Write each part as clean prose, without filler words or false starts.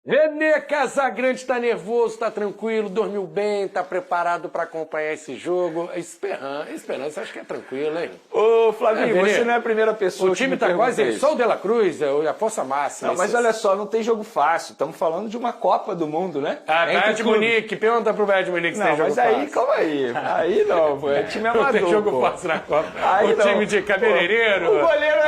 Vene Casagrande tá nervoso, tá tranquilo, dormiu bem, tá preparado para acompanhar esse jogo. Esperança, acho que é tranquilo, hein? Ô, Flavinho, você não é a primeira pessoa que me tá quase só o De La Cruz, a força máxima. Não, mas olha só, não tem jogo fácil. Estamos falando de uma Copa do Mundo, né? Bayern de Munique, pergunta pro Bayern de Munique se tem jogo fácil. Não, mas aí, calma aí. Aí não, pô, é time amador, não tem jogo pô. fácil na Copa. Aí o time de cabeleireiro. O goleiro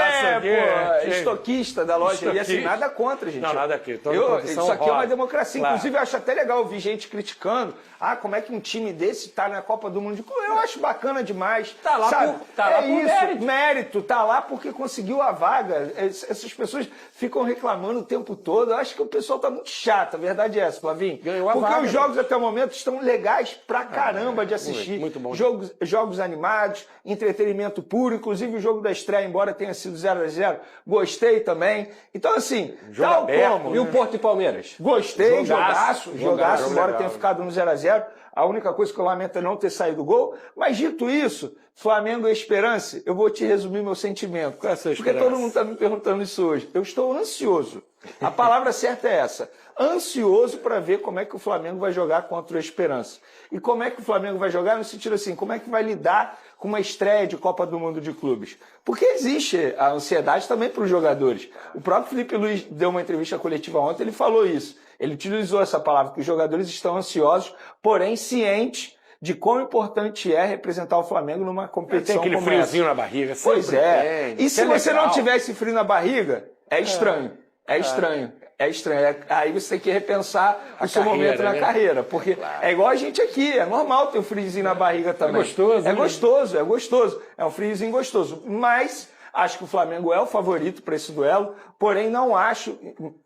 estoquista da loja. E assim, nada contra, gente. Não, nada aqui. Isso aqui é uma democracia. Claro. Inclusive, eu acho até legal ouvir gente criticando. Como é que um time desse tá na Copa do Mundo? Eu acho bacana demais. Tá lá, sabe? Tá lá por mérito. Tá lá porque conseguiu a vaga. Essas pessoas ficam reclamando o tempo todo. Eu acho que o pessoal tá muito chato. A verdade é essa, Flavinho. Ganhou a porque vaga, os jogos até o momento estão legais pra caramba de assistir. Muito bom. Jogos animados, entretenimento puro. Inclusive o jogo da estreia, embora tenha sido 0-0, gostei também. Então, assim, jogo aberto, como. E o Porto e Palmeiras? Gostei, jogaço, embora tenha ficado no 0-0. A única coisa que eu lamento é não ter saído gol. Mas dito isso, Flamengo e Esperança, eu vou te resumir meu sentimento. Qual é a sua porque esperança? todo mundo está me perguntando isso hoje. Eu estou ansioso. A palavra certa é essa. Ansioso para ver como é que o Flamengo vai jogar contra o Esperança. E como é que o Flamengo vai jogar no sentido assim, como é que vai lidar com uma estreia de Copa do Mundo de Clubes? Porque existe a ansiedade também para os jogadores. O próprio Felipe Luiz deu uma entrevista coletiva ontem, ele falou isso. Ele utilizou essa palavra, que os jogadores estão ansiosos, porém cientes de quão importante é representar o Flamengo numa competição como essa. Tem aquele friozinho na barriga. Pois é. E se você não tivesse frio na barriga, é estranho. É estranho. Aí você tem que repensar o seu momento na carreira. Porque é igual a gente aqui, é normal ter um friozinho na barriga também. É gostoso. É gostoso. É um friozinho gostoso. Mas acho que o Flamengo é o favorito para esse duelo, porém não acho,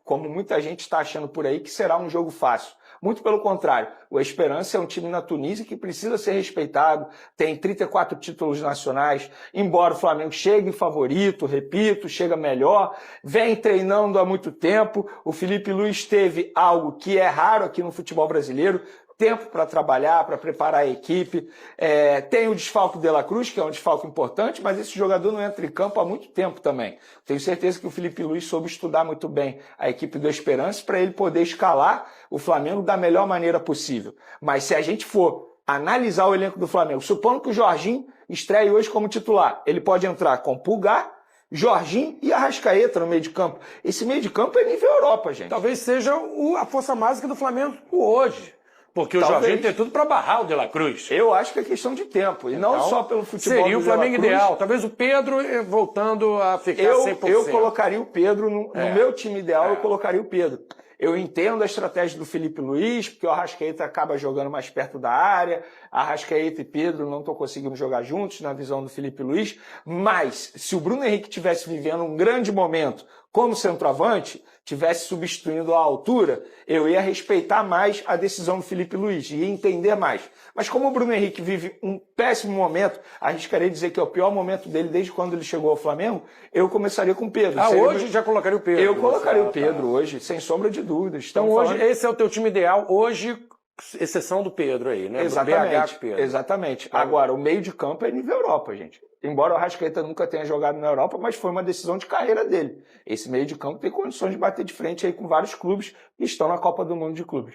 como muita gente está achando por aí, que será um jogo fácil. Muito pelo contrário, o Esperança é um time na Tunísia que precisa ser respeitado, tem 34 títulos nacionais, embora o Flamengo chegue favorito, repito, chega melhor, vem treinando há muito tempo, o Felipe Luiz teve algo que é raro aqui no futebol brasileiro, tempo para trabalhar, para preparar a equipe. Tem o desfalque de La Cruz, que é um desfalque importante, mas esse jogador não entra em campo há muito tempo também. Tenho certeza que o Felipe Luiz soube estudar muito bem a equipe do Esperança para ele poder escalar o Flamengo da melhor maneira possível. Mas se a gente for analisar o elenco do Flamengo, supondo que o Jorginho estreie hoje como titular, ele pode entrar com Pulgar, Jorginho e Arrascaeta no meio de campo. Esse meio de campo é nível Europa, gente. Talvez seja a força mágica do Flamengo hoje. Porque o Jorginho tem tudo para barrar o De La Cruz. Eu acho que é questão de tempo. E não só pelo futebol. Seria o Flamengo ideal. Talvez o Pedro voltando a ficar 100%. Eu colocaria o Pedro no meu time ideal, eu colocaria o Pedro. Eu entendo a estratégia do Felipe Luiz, porque o Arrascaeta acaba jogando mais perto da área. Arrascaeta e Pedro não estão conseguindo jogar juntos, na visão do Felipe Luiz. Mas, se o Bruno Henrique estivesse vivendo um grande momento como centroavante, tivesse substituindo a altura, eu ia respeitar mais a decisão do Felipe Luiz, ia entender mais. Mas como o Bruno Henrique vive um péssimo momento, arriscaria dizer que é o pior momento dele desde quando ele chegou ao Flamengo, eu começaria com o Pedro. Hoje já colocaria o Pedro. Eu colocaria o Pedro hoje, sem sombra de dúvidas. Então hoje, esse é o teu time ideal, hoje, exceção do Pedro aí, né? Exatamente, Pedro. Exatamente. Agora, o meio de campo é nível Europa, gente. Embora o Arrascaeta nunca tenha jogado na Europa, mas foi uma decisão de carreira dele. Esse meio de campo tem condições de bater de frente aí com vários clubes que estão na Copa do Mundo de Clubes.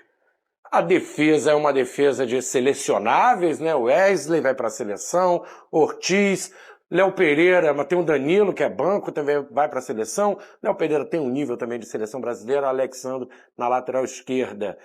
A defesa é uma defesa de selecionáveis, né? O Wesley vai para a seleção, Ortiz, Léo Pereira, mas tem o Danilo, que é banco, também vai para a seleção. Léo Pereira tem um nível também de seleção brasileira, Alexandre na lateral esquerda.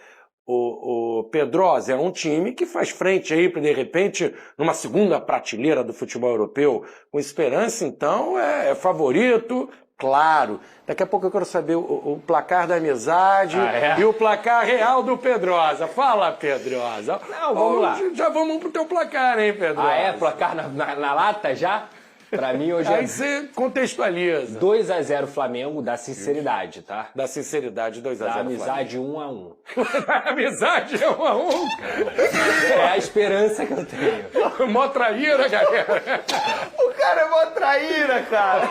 O Pedrosa é um time que faz frente aí, de repente, numa segunda prateleira do futebol europeu. Com Esperança, então, é favorito, claro. Daqui a pouco eu quero saber o placar da amizade e o placar real do Pedrosa. Fala, Pedrosa. Não, vamos lá. Já vamos pro teu placar, hein, Pedrosa? Placar na lata já? Pra mim hoje Aí você contextualiza. 2-0 Flamengo, da sinceridade, tá? Da sinceridade, 2-0 Da amizade, 1-1. Amizade, 1-1. É a esperança que eu tenho. Mó traíra, galera. O cara é mó traíra, cara.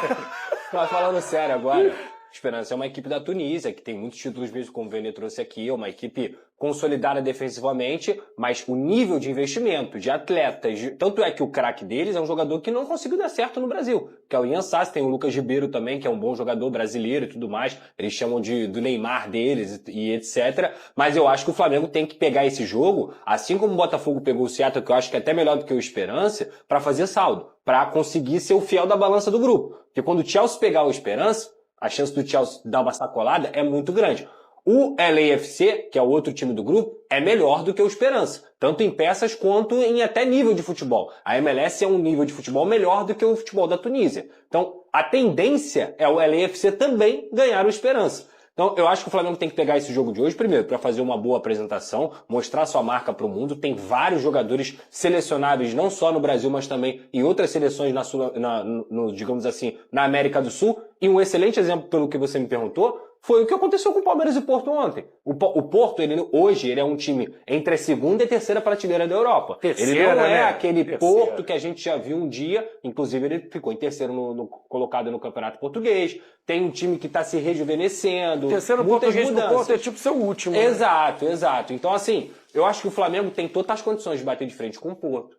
Mas falando sério agora, Esperança é uma equipe da Tunísia, que tem muitos títulos mesmo, como o Vene trouxe aqui, é uma equipe consolidada defensivamente, mas o nível de investimento, de atletas, tanto é que o craque deles é um jogador que não conseguiu dar certo no Brasil, que é o Ian Sassi, tem o Lucas Ribeiro também, que é um bom jogador brasileiro e tudo mais, eles chamam do Neymar deles e etc, mas eu acho que o Flamengo tem que pegar esse jogo, assim como o Botafogo pegou o Seattle, que eu acho que é até melhor do que o Esperança, para fazer saldo, para conseguir ser o fiel da balança do grupo, porque quando o Chelsea pegar o Esperança, a chance do Chelsea dar uma sacolada é muito grande. O LAFC, que é o outro time do grupo, é melhor do que o Esperança, tanto em peças quanto em até nível de futebol. A MLS é um nível de futebol melhor do que o futebol da Tunísia. Então, a tendência é o LAFC também ganhar o Esperança. Então, eu acho que o Flamengo tem que pegar esse jogo de hoje, primeiro, para fazer uma boa apresentação, mostrar sua marca para o mundo. Tem vários jogadores selecionáveis, não só no Brasil, mas também em outras seleções, digamos assim, na América do Sul. E um excelente exemplo, pelo que você me perguntou, foi o que aconteceu com o Palmeiras e Porto ontem. O Porto, hoje, ele é um time entre a segunda e terceira prateleira da Europa. Ele não é aquele Porto que a gente já viu um dia, inclusive ele ficou em terceiro colocado no Campeonato Português. Tem um time que está se rejuvenescendo. Terceiro português do Porto é tipo seu último. Né? Exato, exato. Então, assim, eu acho que o Flamengo tem totais condições de bater de frente com o Porto.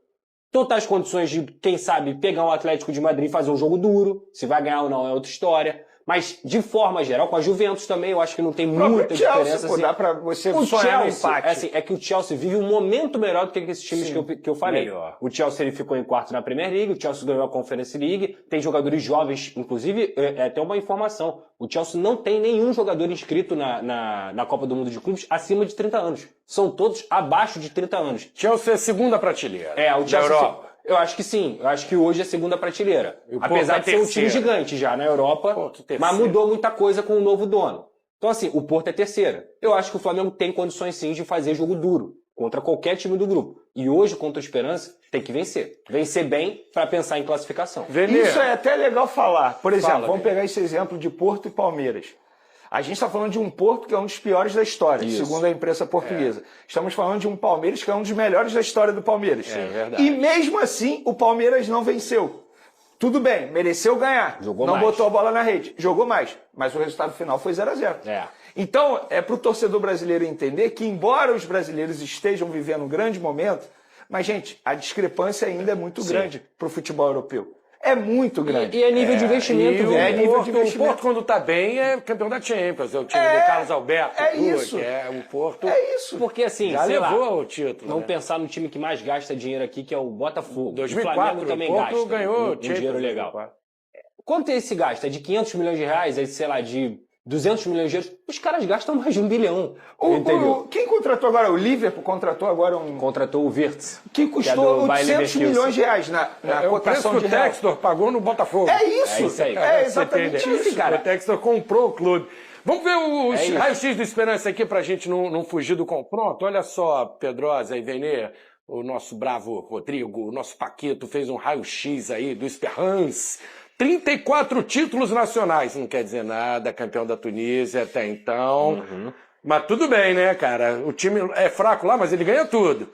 Totais condições de, quem sabe, pegar um Atlético de Madrid e fazer um jogo duro. Se vai ganhar ou não é outra história. Mas, de forma geral, com a Juventus também, eu acho que não tem muita diferença. Pô, assim. dá pra você O sonhar no Chelsea, empate. é que o Chelsea vive um momento melhor do que esses times que eu falei. Melhor. O Chelsea ele ficou em quarto na Premier League, o Chelsea ganhou a Conference League, tem jogadores jovens, inclusive, é até uma informação, o Chelsea não tem nenhum jogador inscrito na Copa do Mundo de Clubes acima de 30 anos. São todos abaixo de 30 anos. Chelsea é segunda prateleira. O Chelsea... da Europa. Eu acho que sim. Eu acho que hoje é segunda prateleira. E o Apesar Porto de é ser um time terceira. gigante já na Europa, Porto, terceira. mas mudou muita coisa com o novo dono. Então assim, o Porto é terceira. Eu acho que o Flamengo tem condições sim de fazer jogo duro contra qualquer time do grupo. E hoje, contra o Esperança, tem que vencer. Vencer bem para pensar em classificação. Isso é até legal falar. Por exemplo, vamos Vene. pegar esse exemplo de Porto e Palmeiras. A gente está falando de um Porto que é um dos piores da história, segundo a imprensa portuguesa. Estamos falando de um Palmeiras que é um dos melhores da história do Palmeiras. É verdade. E mesmo assim, o Palmeiras não venceu. Tudo bem, mereceu ganhar. Jogou não mais. botou a bola na rede. Jogou mais. Mas o resultado final foi 0-0. Então, é para o torcedor brasileiro entender que, embora os brasileiros estejam vivendo um grande momento, mas, gente, a discrepância ainda é muito grande para o futebol europeu. É muito grande. E é nível de investimento, velho. É nível de O investimento. Porto, quando tá bem, é campeão da Champions. É o time do Carlos Alberto. é isso. Que é o Porto. É isso. Porque assim, Já sei lá, levou o título. vamos né? pensar no time que mais gasta dinheiro aqui, que é o Botafogo. 2004, o Flamengo também o Porto gasta ganhou um Champions, dinheiro legal. 2004. Quanto é esse gasto? É de 500 milhões de reais? É, sei lá, de 200 milhões de euros? Os caras gastam mais de 1 bilhão. Entendeu? Quem contratou agora? O Liverpool contratou agora um... Contratou o Wirtz. Que do custou Bayer 800 Leverkusen. milhões de reais na É o preço cotação que de o real. Textor pagou no Botafogo. É isso. É isso aí. É Você exatamente entende? isso, cara. O Textor comprou o clube. Vamos ver os É isso. raios-x do Esperança aqui pra gente não fugir do confronto. Olha só, Pedrosa e Vene, o nosso bravo Rodrigo, o nosso Paquito fez um raio-x aí do Esperança. 34 títulos nacionais, não quer dizer nada, campeão da Tunísia até então. Mas tudo bem, né, cara? O time é fraco lá, mas ele ganha tudo.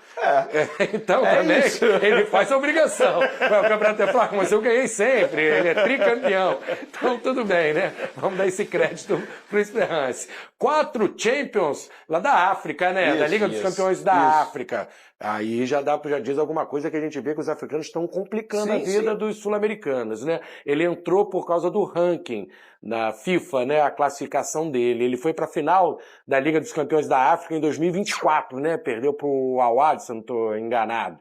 Então também isso. ele faz a obrigação. Ué, o campeonato é fraco, mas eu ganhei sempre. Ele é tricampeão. Então tudo bem, né? Vamos dar esse crédito pro Esperance. 4 Champions lá da África, né? Da Liga dos Campeões da África. Aí já diz alguma coisa que a gente vê que os africanos estão complicando a vida dos sul-americanos, né? Ele entrou por causa do ranking na FIFA, né? A classificação dele. Ele foi para a final da Liga dos Campeões da África em 2024, né? Perdeu pro Al-Ahly, se não estou enganado.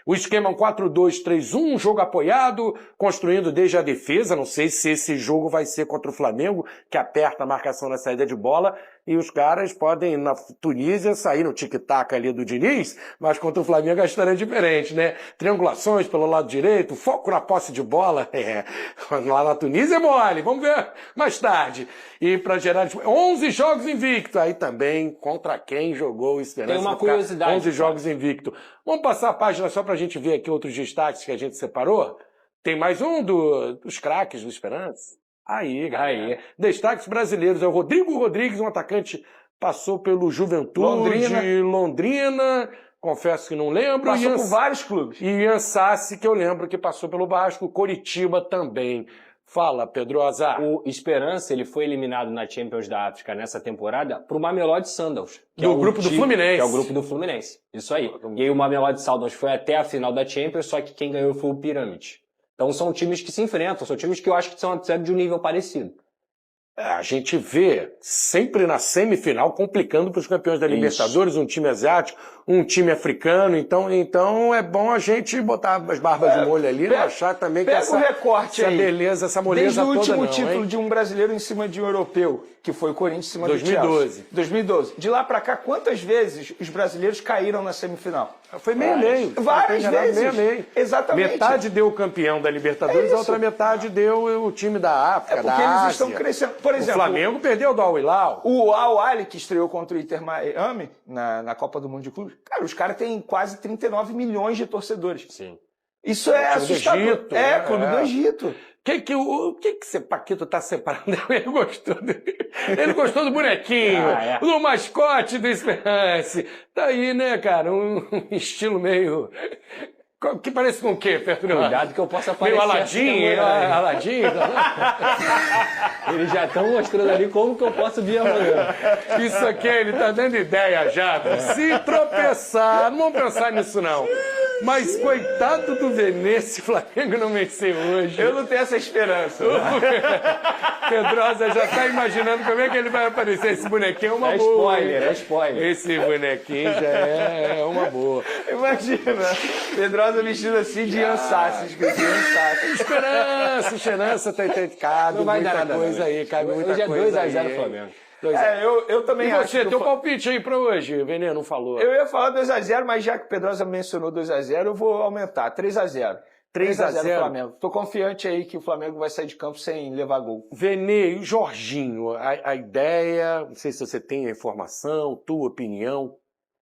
O esquema é um 4-2-3-1, um jogo apoiado, construindo desde a defesa. Não sei se esse jogo vai ser contra o Flamengo, que aperta a marcação na saída de bola. E os caras podem, na Tunísia, sair no tic-tac ali do Diniz, mas contra o Flamengo a história é diferente, né? Triangulações pelo lado direito, foco na posse de bola. Lá na Tunísia é mole, vamos ver mais tarde. E para gerar 11 jogos invicto. Aí também, contra quem jogou o Esperança? Tem uma curiosidade. 11 jogos invicto. Vamos passar a página só pra gente ver aqui outros destaques que a gente separou? Tem mais um dos craques do Esperança? Aí, galera. Destaques brasileiros. É o Rodrigo Rodrigues, um atacante, passou pelo Juventude, Londrina. Confesso que não lembro. Passou por vários clubes. E Ian Sassi, que eu lembro que passou pelo Vasco, Coritiba também. Fala, Pedrosa. O Esperança, ele foi eliminado na Champions da África nessa temporada pro Mamelodi Sundowns. Do grupo do Fluminense. Que é o grupo do Fluminense. Isso aí. E aí o Mamelodi Sundowns foi até a final da Champions, só que quem ganhou foi o Pirâmide. Então são times que se enfrentam, são times que eu acho que são de um nível parecido. A gente vê sempre na semifinal complicando para os campeões da Libertadores, um time asiático, um time africano, então é bom a gente botar as barbas de molho ali e não achar também que essa, o recorte essa aí. beleza, essa moleza toda não. Desde o último título de um brasileiro em cima de um europeu, que foi o Corinthians em cima 2012. do Chelsea. 2012. De lá pra cá, quantas vezes os brasileiros caíram na semifinal? Foi meio-meio. Várias vezes. Meio-meio. Exatamente. Metade deu o campeão da Libertadores, a outra metade deu o time da África, da Ásia. Eles estão crescendo. Por exemplo, o Flamengo perdeu do Al Hilal. O Al Ahly, que estreou contra o Inter Miami na Copa do Mundo de Clubes, cara, os caras têm quase 39 milhões de torcedores. Sim. Isso é assustador. Egito, Clube do Egito. O que esse Paquito tá separando? Ele gostou do bonequinho, do mascote do Esperance. Daí, né, cara, um estilo meio... Que parece com o quê, Pedro? Cuidado que eu possa aparecer. Meio Aladim, Aladim. Eles já estão mostrando ali como que eu posso vir amanhã. Isso aqui, ele tá dando ideia já. Se tropeçar, não vamos pensar nisso não. Mas coitado do Vene, se o Flamengo não vencer hoje. Eu não tenho essa esperança. Pedrosa já tá imaginando como é que ele vai aparecer. Esse bonequinho é uma boa. É spoiler. Esse bonequinho já é uma boa. Imagina, Pedrosa vestido assim de Ansassi, escrito Ansassi. Esperança, cabe não vai muita dar nada, coisa não. aí, cabe muita hoje é coisa aí. 2x0 Flamengo. Eu também acho. E você, teu palpite aí pra hoje? O Vene não falou. Eu ia falar 2x0, mas já que o Pedrosa mencionou 2x0, eu vou aumentar. 3x0. 3x0 Flamengo. Tô confiante aí que o Flamengo vai sair de campo sem levar gol. Vene e o Jorginho, a ideia, não sei se você tem a informação, tua opinião,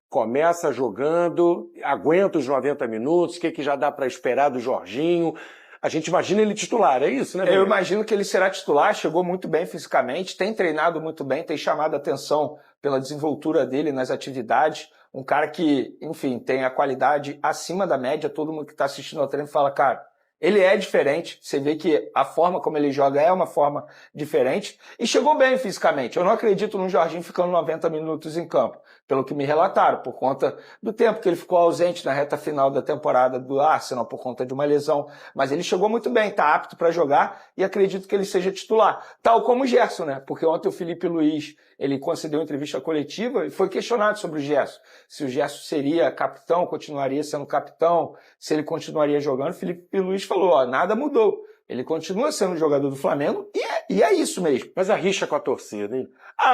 começa jogando, aguenta os 90 minutos, o que já dá pra esperar do Jorginho? A gente imagina ele titular, é isso, né? Eu imagino que ele será titular, chegou muito bem fisicamente, tem treinado muito bem, tem chamado a atenção pela desenvoltura dele nas atividades. Um cara que, enfim, tem a qualidade acima da média. Todo mundo que está assistindo ao treino fala, cara, ele é diferente. Você vê que a forma como ele joga é uma forma diferente. E chegou bem fisicamente. Eu não acredito no Jorginho ficando 90 minutos em campo, pelo que me relataram, por conta do tempo que ele ficou ausente na reta final da temporada do Arsenal, por conta de uma lesão. Mas ele chegou muito bem, está apto para jogar e acredito que ele seja titular. Tal como o Gerson, né? Porque ontem o Felipe Luiz, ele concedeu uma entrevista coletiva e foi questionado sobre o Gerson. Se o Gerson seria capitão, continuaria sendo capitão, se ele continuaria jogando. O Felipe Luiz falou, nada mudou. Ele continua sendo jogador do Flamengo e é isso mesmo. Mas a rixa com a torcida, hein?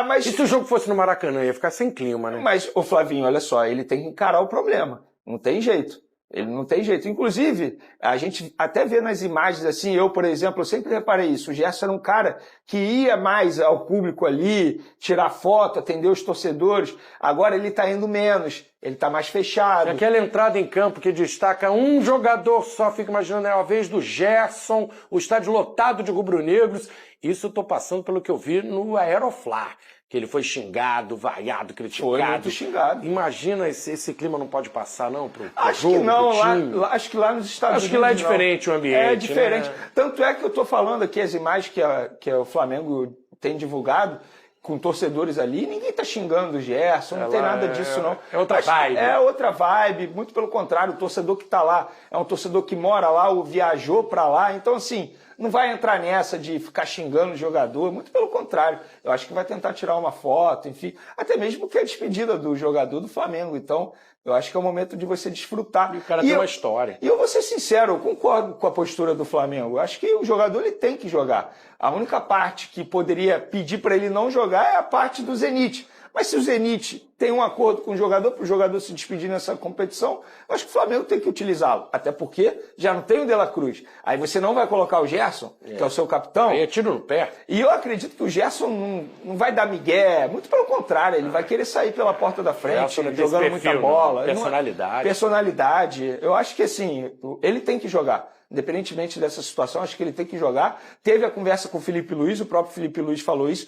Mas... E se o jogo fosse no Maracanã, ia ficar sem clima, né? Mas, ô Flavinho, olha só, ele tem que encarar o problema. Não tem jeito. Ele não tem jeito. Inclusive, a gente até vê nas imagens assim, eu, por exemplo, eu sempre reparei isso. O Gerson era um cara que ia mais ao público ali, tirar foto, atender os torcedores. Agora ele tá indo menos. Ele tá mais fechado. Aquela entrada em campo que destaca um jogador só, fica imaginando, é a vez do Gerson, o estádio lotado de rubro-negros. Isso eu tô passando pelo que eu vi no Aeroflá. Que ele foi xingado, vaiado, criticado. Foi muito xingado. Imagina, esse clima não pode passar, não, pro acho jogo, que não, pro acho que lá nos Estados Unidos. Acho que lá é diferente o ambiente. É diferente. Né? Tanto é que eu tô falando aqui as imagens que o Flamengo tem divulgado, com torcedores ali, ninguém tá xingando o Gerson, não tem nada disso, não. É outra vibe. É outra vibe, muito pelo contrário, o torcedor que tá lá é um torcedor que mora lá ou viajou pra lá, então assim, não vai entrar nessa de ficar xingando o jogador, muito pelo contrário. Eu acho que vai tentar tirar uma foto, enfim, até mesmo que é a despedida do jogador do Flamengo. Então, eu acho que é o momento de você desfrutar. E o cara tem uma história. E eu vou ser sincero, eu concordo com a postura do Flamengo. Eu acho que o jogador ele tem que jogar. A única parte que poderia pedir para ele não jogar é a parte do Zenit. Mas se o Zenit tem um acordo com o jogador, para o jogador se despedir nessa competição, eu acho que o Flamengo tem que utilizá-lo. Até porque já não tem o De La Cruz. Aí você não vai colocar o Gerson, que é o seu capitão. Aí é tiro no pé. E eu acredito que o Gerson não vai dar migué, muito pelo contrário, ele vai querer sair pela porta da frente, jogando muita bola. Personalidade. Personalidade. Eu acho que assim, ele tem que jogar. independentemente dessa situação, acho que ele tem que jogar. Teve a conversa com o Felipe Luiz, o próprio Felipe Luiz falou isso,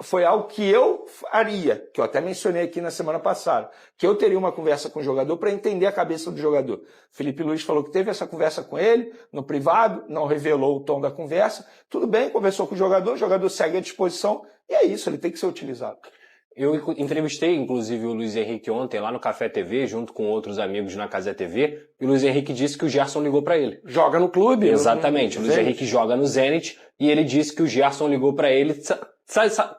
foi algo que eu faria, que eu até mencionei aqui na semana passada, que eu teria uma conversa com o jogador para entender a cabeça do jogador. Felipe Luiz falou que teve essa conversa com ele, no privado, não revelou o tom da conversa, tudo bem, conversou com o jogador segue à disposição, e é isso, ele tem que ser utilizado. Eu entrevistei, inclusive, o Luiz Henrique ontem lá no Café TV, junto com outros amigos na Casa TV, e o Luiz Henrique disse que o Gerson ligou para ele. Joga no clube? Exatamente, o Luiz Henrique joga no Zenit, e ele disse que o Gerson ligou para ele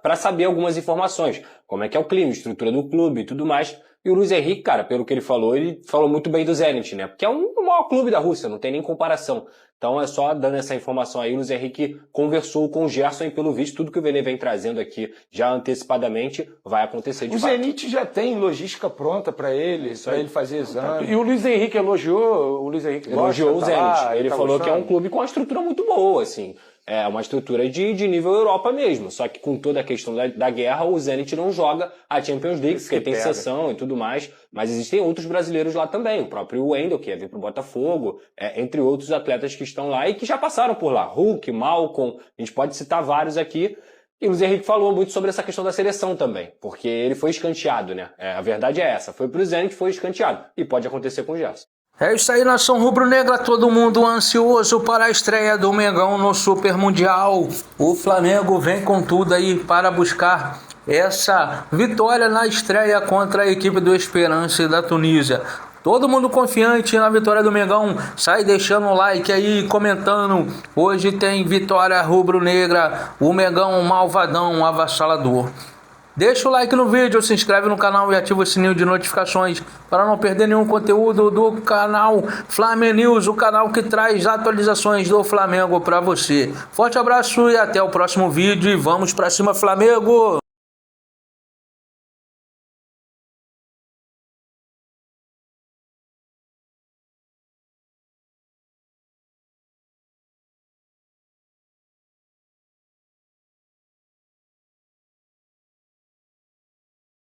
para saber algumas informações, como é que é o clima, estrutura do clube e tudo mais. E o Luiz Henrique, cara, pelo que ele falou muito bem do Zenit, né? Porque é o maior clube da Rússia, não tem nem comparação. Então é só dando essa informação aí, o Luiz Henrique conversou com o Gerson e pelo visto tudo que o Vene vem trazendo aqui já antecipadamente vai acontecer de fato. O Zenit já tem logística pronta para ele fazer exame. E o Luiz Henrique elogiou o Zenit. Ele falou que é um clube com uma estrutura muito boa, assim. É uma estrutura de nível Europa mesmo. Só que com toda a questão da guerra, o Zenit não joga a Champions League, porque tem sessão e tudo mais. Mas existem outros brasileiros lá também. O próprio Wendel, que ia vir pro Botafogo, entre outros atletas que estão lá e que já passaram por lá. Hulk, Malcom, a gente pode citar vários aqui. E o Luiz Henrique falou muito sobre essa questão da seleção também, porque ele foi escanteado, né? A verdade é essa. Foi pro Zenit, foi escanteado. E pode acontecer com o Gerson. É isso aí, nação rubro-negra, todo mundo ansioso para a estreia do Mengão no Super Mundial. O Flamengo vem com tudo aí para buscar essa vitória na estreia contra a equipe do Esperance da Tunísia. Todo mundo confiante na vitória do Mengão, sai deixando o like aí, comentando. Hoje tem vitória rubro-negra, o Mengão malvadão, avassalador. Deixa o like no vídeo, se inscreve no canal e ativa o sininho de notificações para não perder nenhum conteúdo do canal Flamengo News, o canal que traz atualizações do Flamengo para você. Forte abraço e até o próximo vídeo e vamos para cima, Flamengo!